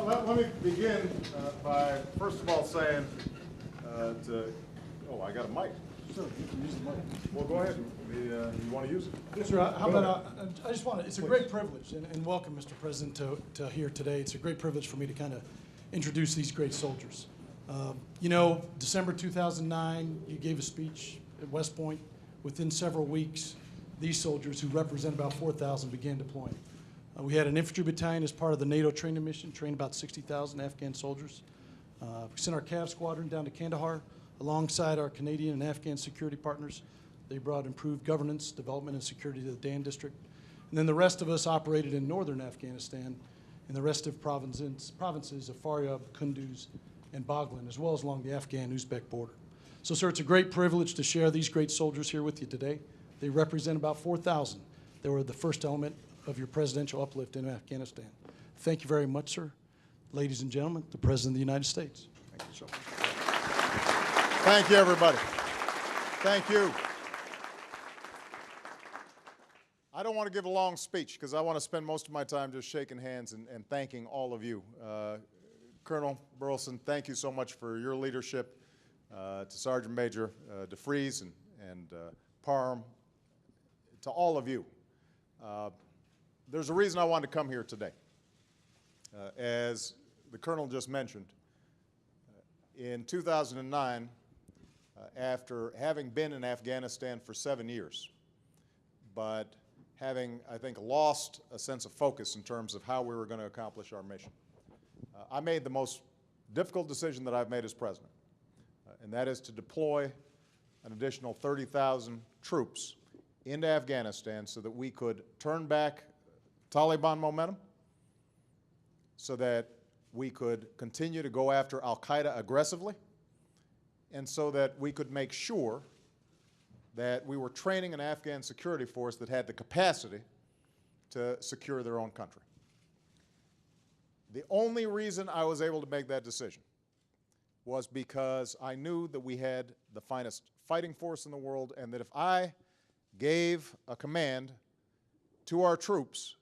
Well, let me begin by first of all saying oh, I got a mic. Sure, you can use the mic. Well, go ahead. You want to use it? Yes, sir. How about, I just want to, it's a great privilege, and welcome, Mr. President, to here today. It's a great privilege for me to kind of introduce these great soldiers. You know, December 2009, you gave a speech at West Point. Within several weeks, these soldiers, who represent about 4,000, began deploying. We had an infantry battalion as part of the NATO training mission, trained about 60,000 Afghan soldiers. We sent our Cav squadron down to Kandahar alongside our Canadian and Afghan security partners. They brought improved governance, development, and security to the Dan district. And then the rest of us operated in northern Afghanistan and the rest of provinces of Faryab, Kunduz, and Baghlan, as well as along the Afghan-Uzbek border. So, sir, it's a great privilege to share these great soldiers here with you today. They represent about 4,000. They were the first element of your presidential uplift in Afghanistan. Thank you very much, sir. Ladies and gentlemen, the President of the United States. Thank you so much. Thank you, everybody. Thank you. I don't want to give a long speech because I want to spend most of my time just shaking hands and thanking all of you. Colonel Burleson, thank you so much for your leadership. To Sergeant Major DeFries and Parham, to all of you. There's a reason I wanted to come here today. As the Colonel just mentioned, in 2009, after having been in Afghanistan for 7 years, but having, I think, lost a sense of focus in terms of how we were going to accomplish our mission, I made the most difficult decision that I've made as president, and that is to deploy an additional 30,000 troops into Afghanistan so that we could turn back Taliban momentum, so that we could continue to go after al-Qaeda aggressively, and so that we could make sure that we were training an Afghan security force that had the capacity to secure their own country. The only reason I was able to make that decision was because I knew that we had the finest fighting force in the world, and that if I gave a command to our troops,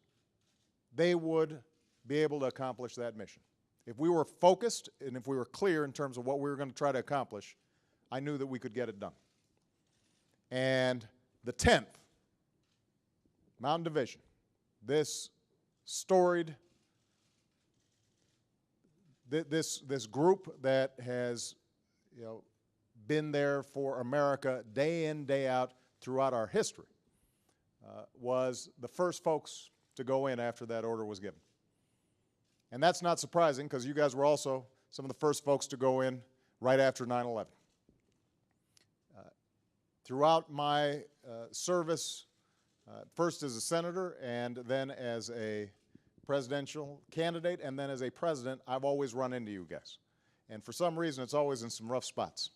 they would be able to accomplish that mission. If we were focused and if we were clear in terms of what we were going to try to accomplish, I knew that we could get it done. And the 10th Mountain Division, this storied, this group that has, been there for America day in, day out throughout our history, was the first folks to go in after that order was given. And that's not surprising because you guys were also some of the first folks to go in right after 9/11. Throughout my service, first as a senator and then as a presidential candidate and then as a president, I've always run into you guys. And for some reason, it's always in some rough spots.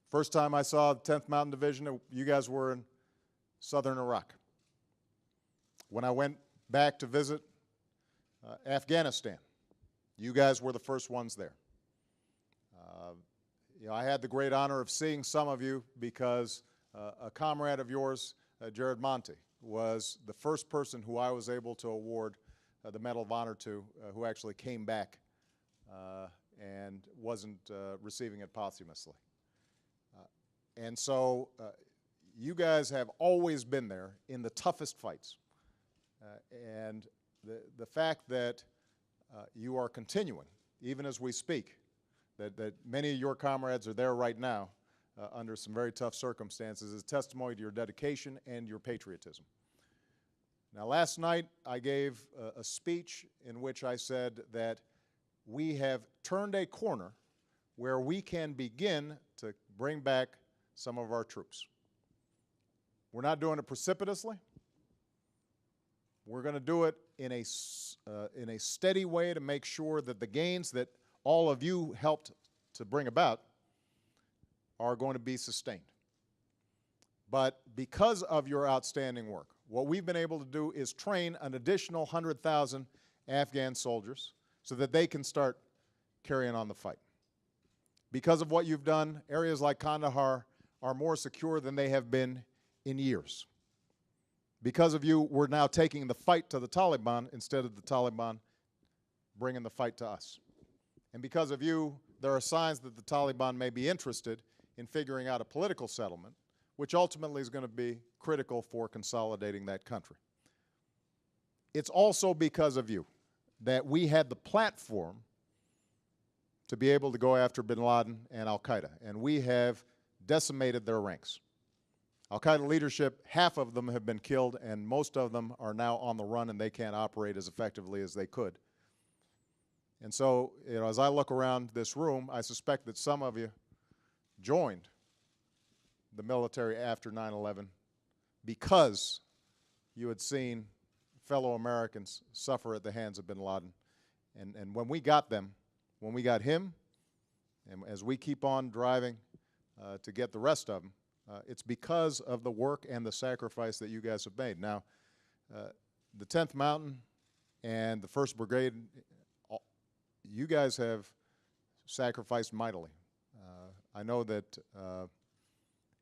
First time I saw the 10th Mountain Division, you guys were in southern Iraq. When I went back to visit Afghanistan, you guys were the first ones there. I had the great honor of seeing some of you because a comrade of yours, Jared Monte, was the first person who I was able to award the Medal of Honor to, who actually came back and wasn't receiving it posthumously. And so you guys have always been there in the toughest fights. And the fact that you are continuing, even as we speak, that many of your comrades are there right now under some very tough circumstances is testimony to your dedication and your patriotism. Now, last night I gave a speech in which I said that we have turned a corner where we can begin to bring back some of our troops. We're not doing it precipitously. We're going to do it in a steady way to make sure that the gains that all of you helped to bring about are going to be sustained. But because of your outstanding work, what we've been able to do is train an additional 100,000 Afghan soldiers so that they can start carrying on the fight. Because of what you've done, areas like Kandahar are more secure than they have been in years. Because of you, we're now taking the fight to the Taliban instead of the Taliban bringing the fight to us. And because of you, there are signs that the Taliban may be interested in figuring out a political settlement, which ultimately is going to be critical for consolidating that country. It's also because of you that we had the platform to be able to go after bin Laden and al-Qaeda, and we have decimated their ranks. Al-Qaeda leadership, half of them have been killed, and most of them are now on the run, and they can't operate as effectively as they could. And so, as I look around this room, I suspect that some of you joined the military after 9/11 because you had seen fellow Americans suffer at the hands of bin Laden. And when we got them, when we got him, and as we keep on driving to get the rest of them, it's because of the work and the sacrifice that you guys have made. Now, the 10th Mountain and the 1st Brigade, you guys have sacrificed mightily. I know that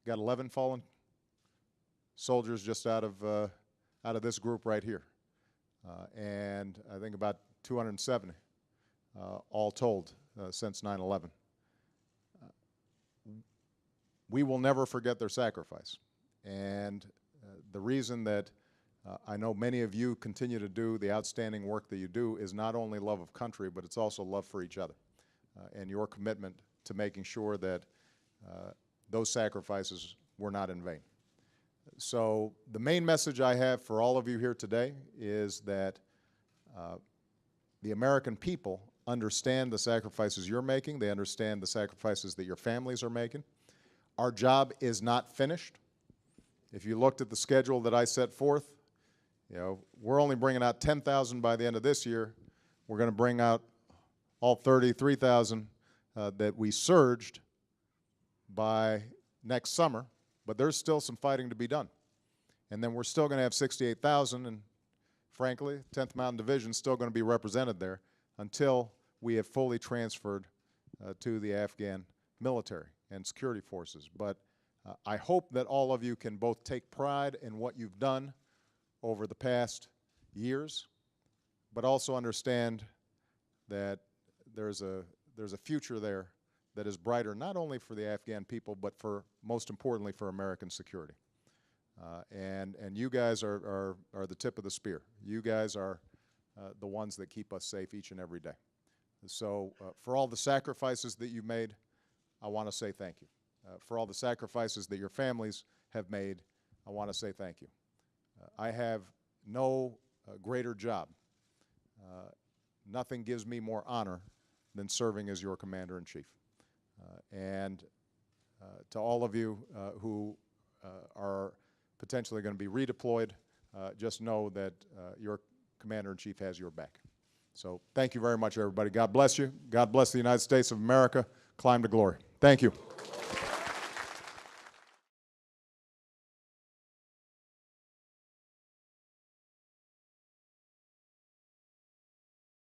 got 11 fallen soldiers just out of this group right here, and I think about 270 all told since 9/11. We will never forget their sacrifice, and the reason that I know many of you continue to do the outstanding work that you do is not only love of country, but it's also love for each other and your commitment to making sure that those sacrifices were not in vain. So the main message I have for all of you here today is that the American people understand the sacrifices you're making. They understand the sacrifices that your families are making. Our job is not finished. If you looked at the schedule that I set forth, we're only bringing out 10,000 by the end of this year. We're going to bring out all 33,000 that we surged by next summer, but there's still some fighting to be done. And then we're still going to have 68,000, and frankly, 10th Mountain Division is still going to be represented there until we have fully transferred to the Afghan military and security forces. But I hope that all of you can both take pride in what you've done over the past years, but also understand that there's a future there that is brighter, not only for the Afghan people, but for, most importantly, for American security. And you guys are the tip of the spear. You guys are the ones that keep us safe each and every day. So for all the sacrifices that you've made, I want to say thank you. For all the sacrifices that your families have made, I want to say thank you. I have no greater job. Nothing gives me more honor than serving as your Commander-in-Chief. And to all of you who are potentially going to be redeployed, just know that your Commander-in-Chief has your back. So thank you very much, everybody. God bless you. God bless the United States of America. Climb to glory. Thank you.